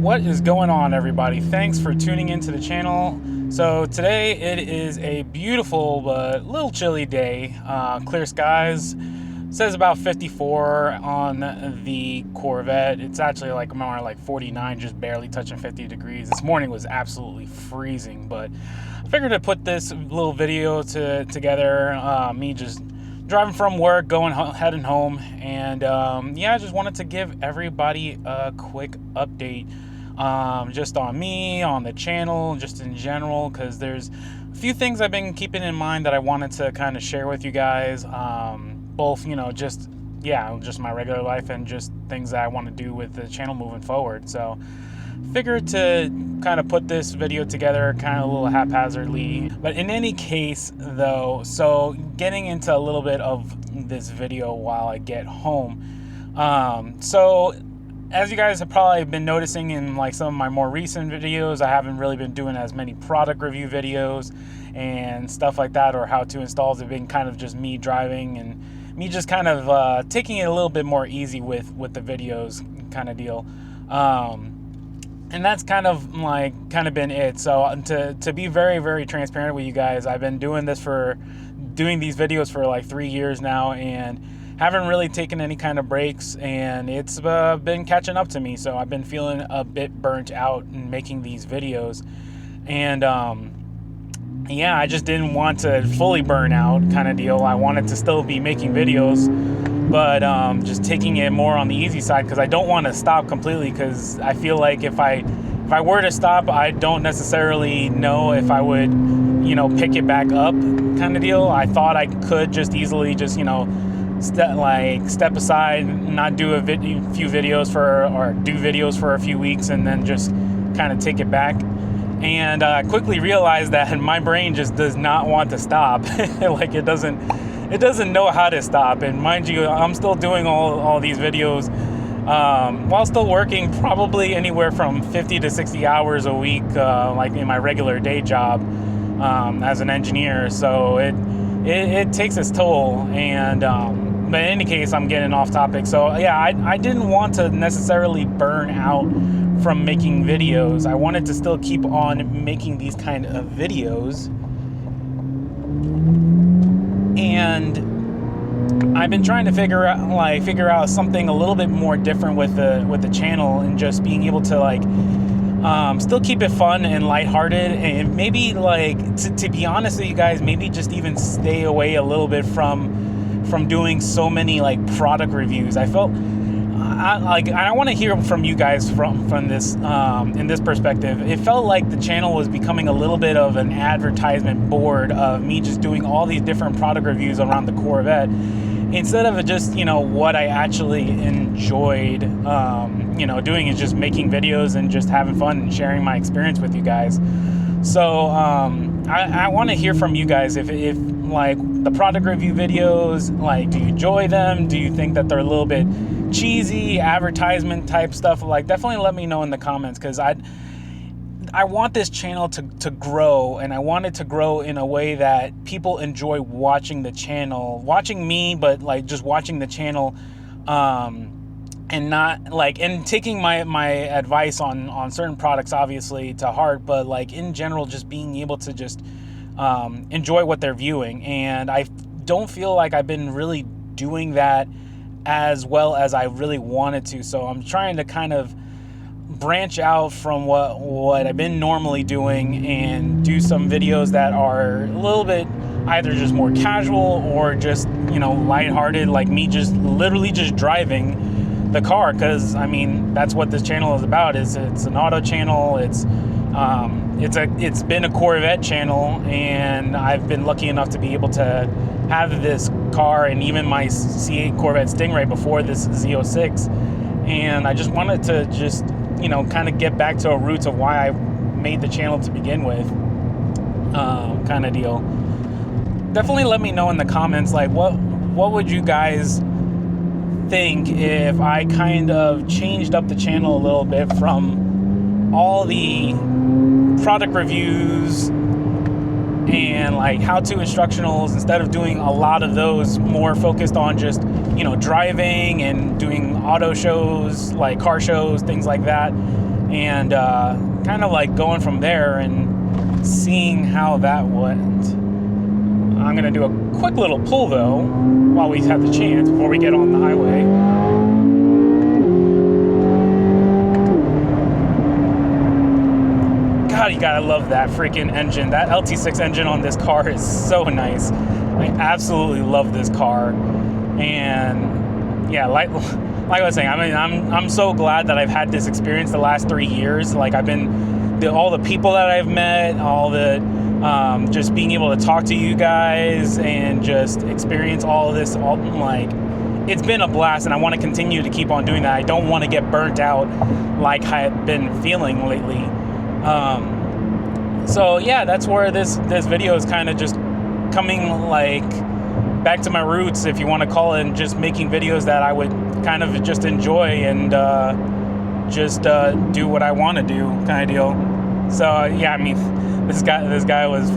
What is going on, everybody? Thanks for tuning into the channel. So today it is a beautiful but little chilly day. Clear skies. It says about 54 on the Corvette. It's actually like more like 49, just barely touching 50 degrees. This morning was absolutely freezing, but I figured to put this little video together. Me just driving from work, heading home, and yeah, I just wanted to give everybody a quick update, just on me, on the channel, just in general, because there's a few things I've been keeping in mind that I wanted to kind of share with you guys, both, you know, just my regular life and just things that I want to do with the channel moving forward. So figured to kind of put this video together kind of a little haphazardly, but in any case though, so getting into a little bit of this video while I get home. So as you guys have probably been noticing in like some of my more recent videos, I haven't really been doing as many product review videos and stuff like that, or how to installs. Have been kind of just me driving and me just kind of taking it a little bit more easy with the videos kind of deal. And that's kind of been it. So to be very, very transparent with you guys, I've been doing these videos for like 3 years now and haven't really taken any kind of breaks, and it's been catching up to me. So I've been feeling a bit burnt out in making these videos, and yeah, I just didn't want to fully burn out kind of deal. I wanted to still be making videos, but just taking it more on the easy side, because I don't want to stop completely, because I feel like if I were to stop, I don't necessarily know if I would, you know, pick it back up kind of deal. I thought I could just easily just, you know, step aside, not do a few videos or do videos for a few weeks and then just kind of take it back. And I quickly realized that my brain just does not want to stop. Like it doesn't know how to stop. And mind you, I'm still doing all these videos while still working probably anywhere from 50 to 60 hours a week, like in my regular day job as an engineer. So it takes its toll. And but in any case, I'm getting off topic. So yeah, I didn't want to necessarily burn out from making videos. I wanted to still keep on making these kind of videos. And I've been trying to figure out something a little bit more different with the channel, and just being able to still keep it fun and lighthearted, and maybe to be honest with you guys, maybe just even stay away a little bit from doing so many product reviews. I felt I want to hear from you guys from this in this perspective. It felt like the channel was becoming a little bit of an advertisement board of me just doing all these different product reviews around the Corvette, instead of just, you know, what I actually enjoyed you know, doing is just making videos and just having fun and sharing my experience with you guys. So I want to hear from you guys if the product review videos, do you enjoy them? Do you think that they're a little bit cheesy, advertisement type stuff? Definitely let me know in the comments, because I want this channel to grow, and I want it to grow in a way that people enjoy watching the channel, watching me, but just watching the channel, and not and taking my advice on certain products obviously to heart, but in general, just being able to just enjoy what they're viewing. And I don't feel like I've been really doing that as well as I really wanted to. So I'm trying to kind of branch out from what I've been normally doing and do some videos that are a little bit either just more casual or just, you know, lighthearted, like me just literally just driving the car, because I mean that's what this channel is about. It's an auto channel. It's been a Corvette channel, and I've been lucky enough to be able to have this car and even my C8 Corvette Stingray before this Z06, and I just wanted to just, you know, kind of get back to a roots of why I made the channel to begin with, kind of deal. Definitely let me know in the comments, what would you guys think if I kind of changed up the channel a little bit from all the product reviews and how-to instructionals, instead of doing a lot of those, more focused on just, you know, driving and doing auto shows, car shows, things like that, and kind of like going from there and seeing how that went. I'm gonna do a quick little pull though while we have the chance before we get on the highway. God, you gotta love that freaking engine. That LT6 engine on this car is so nice. I absolutely love this car. And yeah, like I was saying, I mean, I'm so glad that I've had this experience the last 3 years. Like I've been, all the people that I've met, all the just being able to talk to you guys and just experience all of this, like it's been a blast, and I want to continue to keep on doing that. I don't want to get burnt out like I've been feeling lately. So yeah, that's where this video is kind of just coming like back to my roots, if you want to call it, and just making videos that I would kind of just enjoy and just do what I want to do, kind of deal. So yeah, I mean, this guy was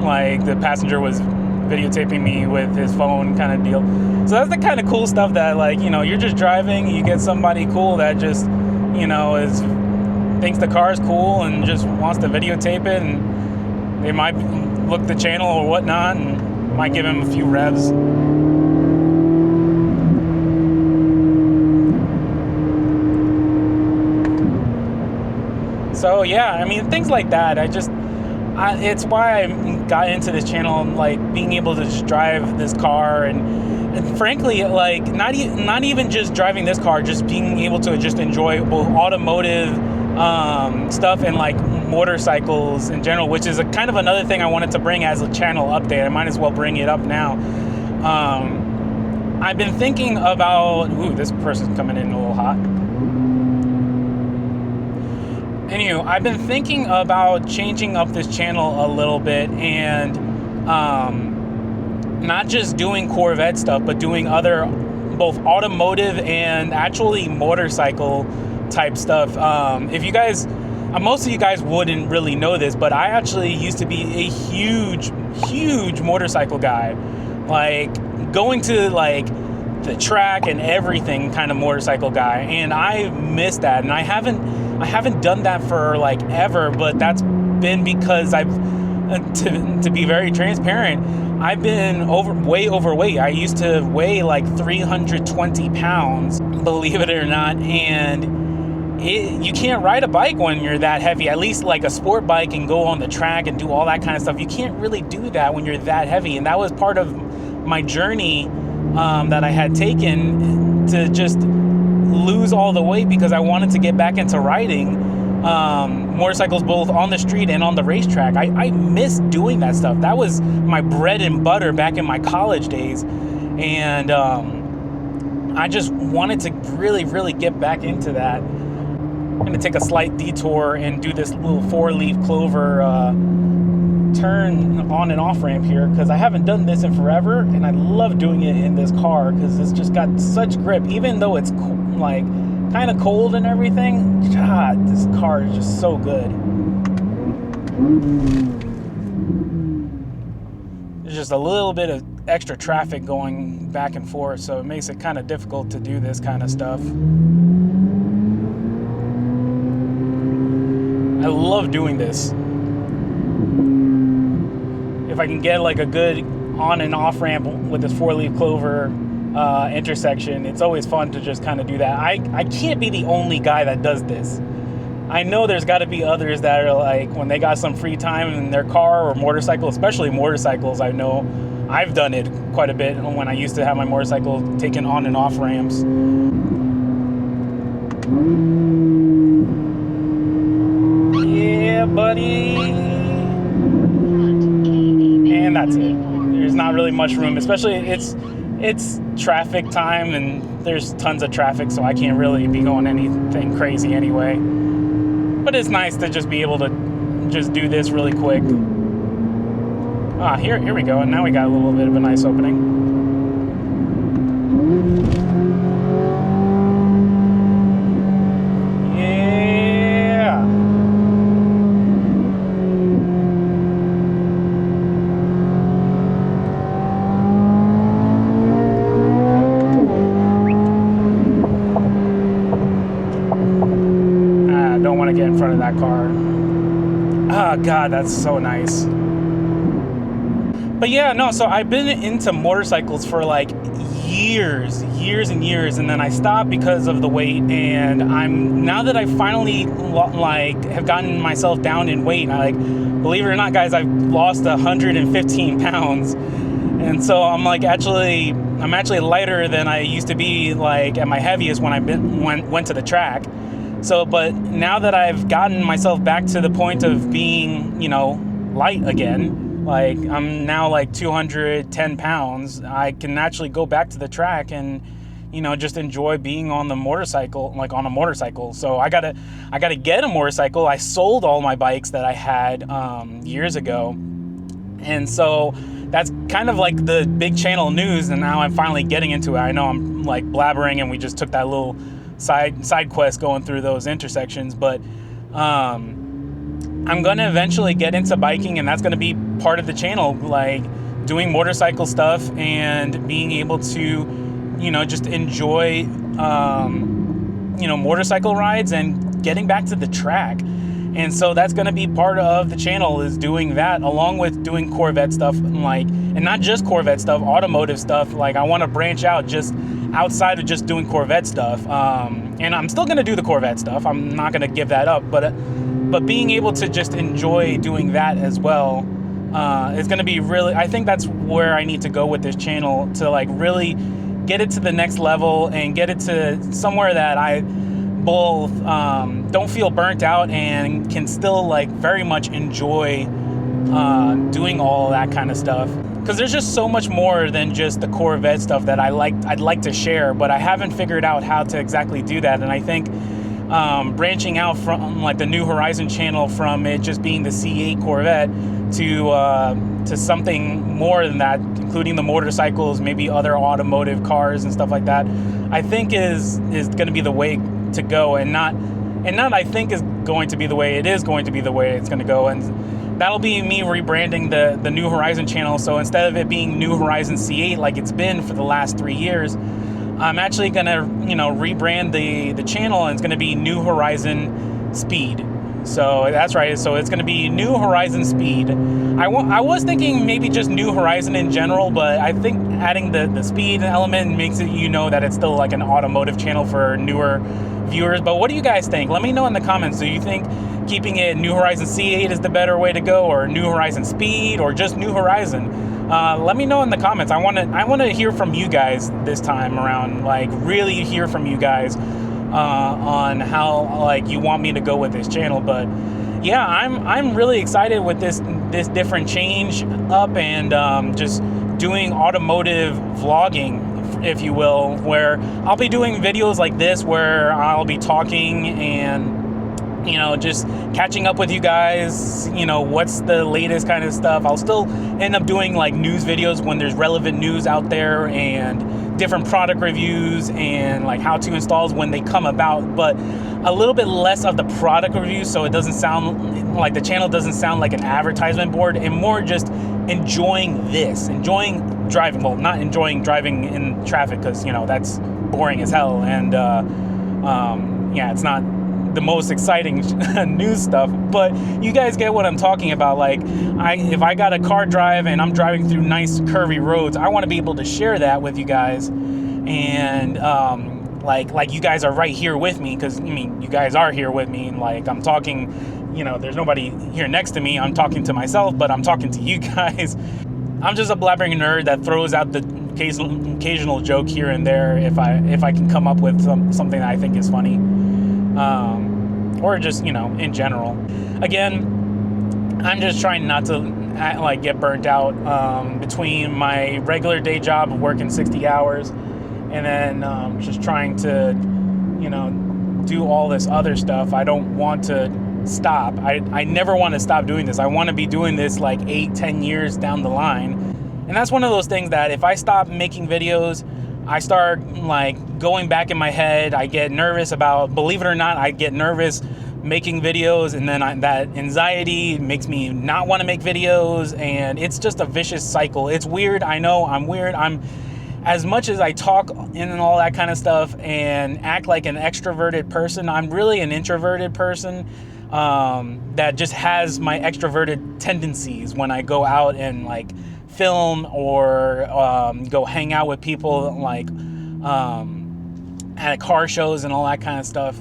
like, the passenger was videotaping me with his phone, kind of deal. So that's the kind of cool stuff that, like, you know, you're just driving, you get somebody cool that just, you know, thinks the car is cool and just wants to videotape it, and they might look the channel or whatnot and might give him a few revs. So yeah, I mean, things like that, it's why I got into this channel, like being able to just drive this car, and frankly, like not even just driving this car, just being able to just enjoy both automotive stuff and like motorcycles in general, which is a kind of another thing I wanted to bring as a channel update. I might as well bring it up now. I've been thinking about, ooh, this person's coming in a little hot. Anyway, I've been thinking about changing up this channel a little bit, and not just doing Corvette stuff, but doing other, both automotive and actually motorcycle type stuff. If you guys, most of you guys wouldn't really know this, but I actually used to be a huge motorcycle guy, like going to like the track and everything kind of motorcycle guy, and I miss that, and I haven't done that for like ever, but that's been because I've, to be very transparent, I've been way overweight. I used to weigh like 320 pounds, believe it or not, and you can't ride a bike when you're that heavy, at least like a sport bike, and go on the track and do all that kind of stuff. You can't really do that when you're that heavy, and that was part of my journey that I had taken to just lose all the weight, because I wanted to get back into riding motorcycles, both on the street and on the racetrack. I miss doing that stuff. That was my bread and butter back in my college days, and I just wanted to really get back into that. I'm going to take a slight detour and do this little 4-leaf clover turn on and off ramp here, because I haven't done this in forever, and I love doing it in this car because it's just got such grip, even though it's like kind of cold and everything. God, this car is just so good. There's just a little bit of extra traffic going back and forth, so it makes it kind of difficult to do this kind of stuff. I love doing this. If I can get like a good on and off ramp with this 4-leaf clover intersection, it's always fun to just kind of do that. I can't be the only guy that does this. I know there's got to be others that are like, when they got some free time in their car or motorcycle, especially motorcycles, I know I've done it quite a bit when I used to have my motorcycle taken on and off ramps. Yeah, buddy. And that's it. There's not really much room, especially it's traffic time, and there's tons of traffic, so I can't really be going anything crazy anyway. But it's nice to just be able to just do this really quick. Ah, here we go, and now we got a little bit of a nice opening. to get in front of that car. Oh God, that's so nice. But yeah, no, so I've been into motorcycles for like years and years, and then I stopped because of the weight. And now that I finally like have gotten myself down in weight, I like, believe it or not, guys, I've lost 115 pounds. And so I'm actually lighter than I used to be, like at my heaviest when I went to the track. So, but now that I've gotten myself back to the point of being, you know, light again, like I'm now like 210 pounds, I can actually go back to the track and, you know, just enjoy being on the motorcycle, like on a motorcycle. So I gotta get a motorcycle. I sold all my bikes that I had years ago, and so that's kind of like the big channel news. And now I'm finally getting into it. I know I'm like blabbering, and we just took that little side quest going through those intersections, but I'm gonna eventually get into biking, and that's gonna be part of the channel, like doing motorcycle stuff and being able to, you know, just enjoy, you know, motorcycle rides and getting back to the track. And so that's going to be part of the channel, is doing that, along with doing Corvette stuff, like, and not just Corvette stuff, automotive stuff. Like, I want to branch out just outside of just doing Corvette stuff. And I'm still going to do the Corvette stuff. I'm not going to give that up, but being able to just enjoy doing that as well is going to be really, I think that's where I need to go with this channel, to like really get it to the next level and get it to somewhere that I both don't feel burnt out and can still like very much enjoy doing all that kind of stuff. Because there's just so much more than just the Corvette stuff that I'd like to share, but I haven't figured out how to exactly do that. And I think branching out from like the New Horizon channel, from it just being the C8 Corvette to something more than that, including the motorcycles, maybe other automotive cars and stuff like that, I think is going to be the way to go. And not I think is going to be the way, it is going to be the way it's going to go. And that'll be me rebranding the New Horizon channel. So instead of it being New Horizon C8 like it's been for the last 3 years, I'm actually going to, you know, rebrand the channel, and it's going to be New Horizon Speed. So that's right. So it's going to be New Horizon Speed. I was thinking maybe just New Horizon in general, but I think adding the speed element makes it, you know, that it's still like an automotive channel for newer viewers. But what do you guys think? Let me know in the comments. Do you think keeping it New Horizon C8 is the better way to go, or New Horizon Speed, or just New Horizon? Let me know in the comments. I want to hear from you guys this time around. Like, really hear from you guys on how like you want me to go with this channel. But yeah, I'm really excited with this different change up, and just doing automotive vlogging, if you will, where I'll be doing videos like this where I'll be talking and, you know, just catching up with you guys, you know, what's the latest kind of stuff. I'll still end up doing like news videos when there's relevant news out there, and different product reviews and like how to installs when they come about, but a little bit less of the product reviews, so it doesn't sound like the channel doesn't sound like an advertisement board, and more just enjoying driving. Well, not enjoying driving in traffic, because, you know, that's boring as hell, and yeah, it's not the most exciting news stuff, but you guys get what I'm talking about. Like, if I got a car drive and I'm driving through nice curvy roads, I want to be able to share that with you guys, and like you guys are right here with me, because I mean, you guys are here with me, and like I'm talking, you know, there's nobody here next to me, I'm talking to myself, but I'm talking to you guys. I'm just a blabbering nerd that throws out the occasional joke here and there if I can come up with something that I think is funny. Or just, you know, in general. Again, I'm just trying not to like get burnt out between my regular day job of working 60 hours and then just trying to, you know, do all this other stuff. I don't want to stop. I never want to stop doing this. I want to be doing this like 8-10 years down the line. And that's one of those things that if I stop making videos, I start like going back in my head. I get nervous about, believe it or not, I get nervous making videos, and then that anxiety makes me not want to make videos, and it's just a vicious cycle. It's weird. I know I'm weird. as much as I talk and all that kind of stuff and act like an extroverted person, I'm really an introverted person that just has my extroverted tendencies when I go out and like film or go hang out with people like at car shows and all that kind of stuff.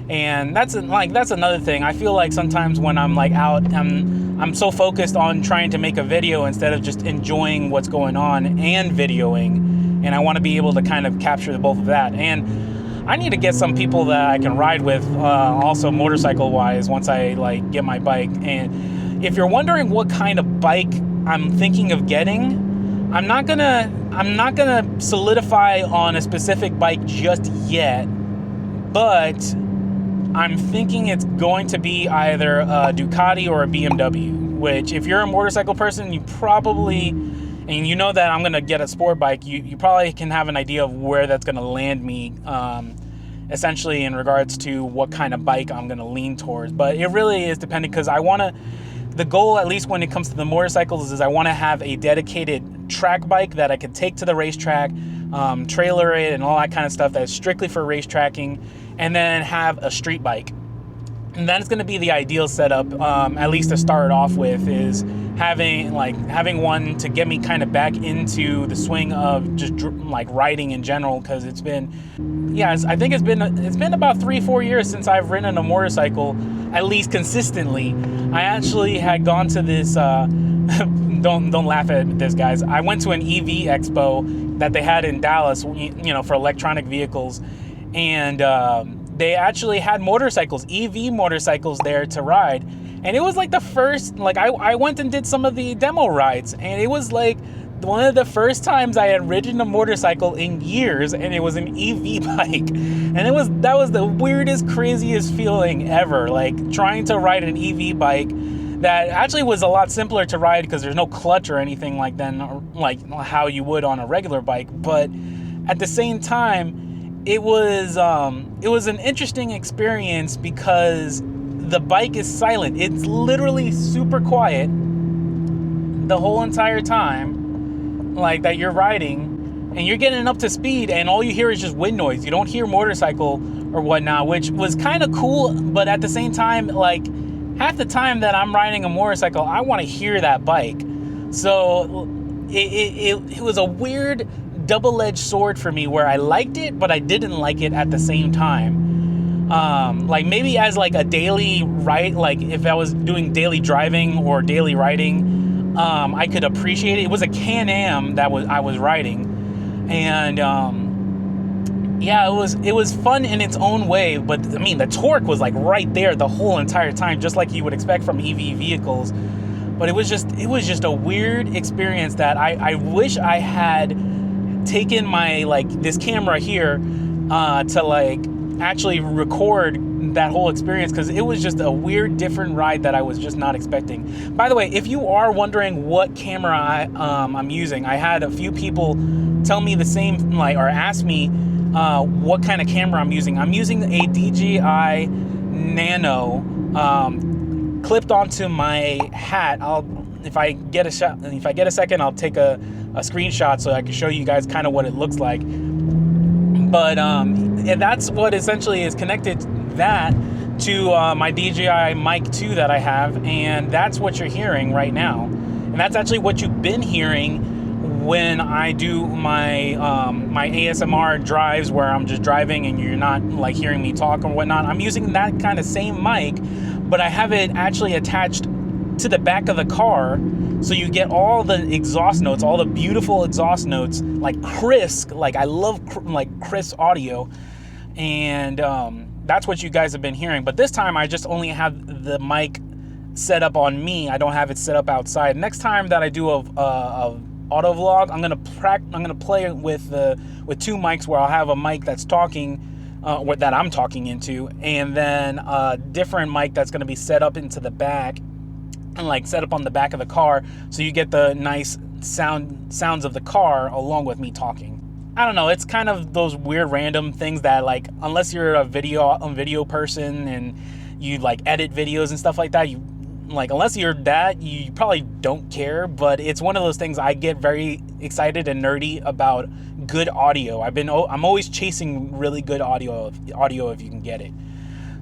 And that's another thing. I feel like sometimes when I'm like out, I'm so focused on trying to make a video instead of just enjoying what's going on and videoing. And I want to be able to kind of capture the both of that. And I need to get some people that I can ride with, also motorcycle wise, once I like get my bike. And if you're wondering what kind of bike I'm thinking of getting, I'm not gonna solidify on a specific bike just yet, but I'm thinking it's going to be either a Ducati or a BMW, which if you're a motorcycle person, you probably, and you know that I'm going to get a sport bike, you probably can have an idea of where that's going to land me, essentially in regards to what kind of bike I'm going to lean towards. But it really is dependent, because the goal, at least when it comes to the motorcycles, is I want to have a dedicated track bike that I can take to the racetrack, trailer it and all that kind of stuff that is strictly for race tracking, and then have a street bike. And that's going to be the ideal setup, at least to start off with, is having one to get me kind of back into the swing of just like riding in general, because I think it's been about 3-4 years since I've ridden a motorcycle, at least consistently. I actually had gone to this don't laugh at this, guys. I went to an EV expo that they had in Dallas, for electronic vehicles, and they actually had EV motorcycles there to ride. And it was like the first, like I went and did some of the demo rides, and it was like one of the first times I had ridden a motorcycle in years, and it was an EV bike. And that was the weirdest, craziest feeling ever, like trying to ride an EV bike that actually was a lot simpler to ride because there's no clutch or anything like how you would on a regular bike. But at the same time, it was an interesting experience because the bike is silent. It's literally super quiet the whole entire time, like that you're riding, and you're getting up to speed, and all you hear is just wind noise. You don't hear motorcycle or whatnot, which was kind of cool. But at the same time, like half the time that I'm riding a motorcycle, I want to hear that bike. So it was a weird double-edged sword for me, where I liked it but I didn't like it at the same time. Like maybe as like a daily ride, like if I was doing daily driving or daily riding, I could appreciate it. It was a Can-Am that I was riding, and it was fun in its own way. But I mean, the torque was like right there the whole entire time, just like you would expect from EV vehicles. But it was just a weird experience that I wish I had taken my this camera here to like actually record that whole experience, because it was just a weird, different ride that I was just not expecting. By the way, if you are wondering what camera I'm using, I had a few people tell me the same, or ask me what kind of camera I'm using. I'm using a DJI NANO clipped onto my hat. If I get a second, I'll take a screenshot so I can show you guys kind of what it looks like. But and that's what essentially is connected that to my DJI MIC I that I have, and that's what you're hearing right now. And that's actually what you've been hearing when I do my my ASMR drives, where I'm just driving and you're not like hearing me talk or whatnot. I'm using that kind of same mic, but I have it actually attached to the back of the car, so you get all the exhaust notes, all the beautiful exhaust notes, like crisp. Like I love crisp audio, and that's what you guys have been hearing. But this time I just only have the mic set up on me. I don't have it set up outside. Next time that I do a auto vlog, I'm gonna play with two mics, where I'll have a mic that's talking, that I'm talking into, and then a different mic that's gonna be set up into the back, and like set up on the back of the car, so you get the nice sounds of the car along with me talking. I don't know, it's kind of those weird random things that, like, unless you're a video person and you like edit videos and stuff like that, unless you're that, you probably don't care. But it's one of those things I get very excited and nerdy about good audio. I'm always chasing really good audio if you can get it.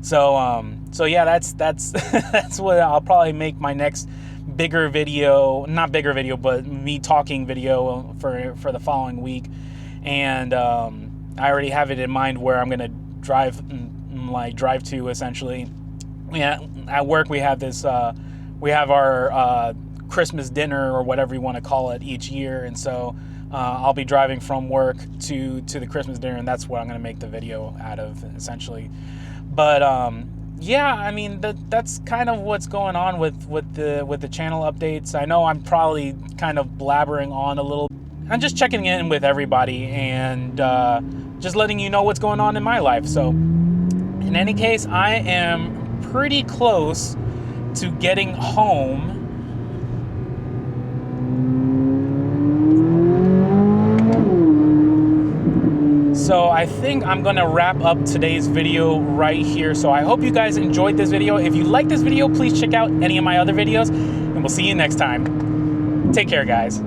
So so yeah, that's that's what I'll probably make my next bigger video, not bigger video, but me talking video for the following week. And I already have it in mind where I'm gonna drive to, essentially. Yeah, at work we have this we have our Christmas dinner, or whatever you want to call it, each year, and so I'll be driving from work to the Christmas dinner, and that's what I'm gonna make the video out of, essentially. But yeah, I mean, that's kind of what's going on with the channel updates. I know I'm probably kind of blabbering on a little. I'm just checking in with everybody and just letting you know what's going on in my life. So in any case, I am pretty close to getting home. So I think I'm gonna wrap up today's video right here. So I hope you guys enjoyed this video. If you like this video, please check out any of my other videos, and we'll see you next time. Take care, guys.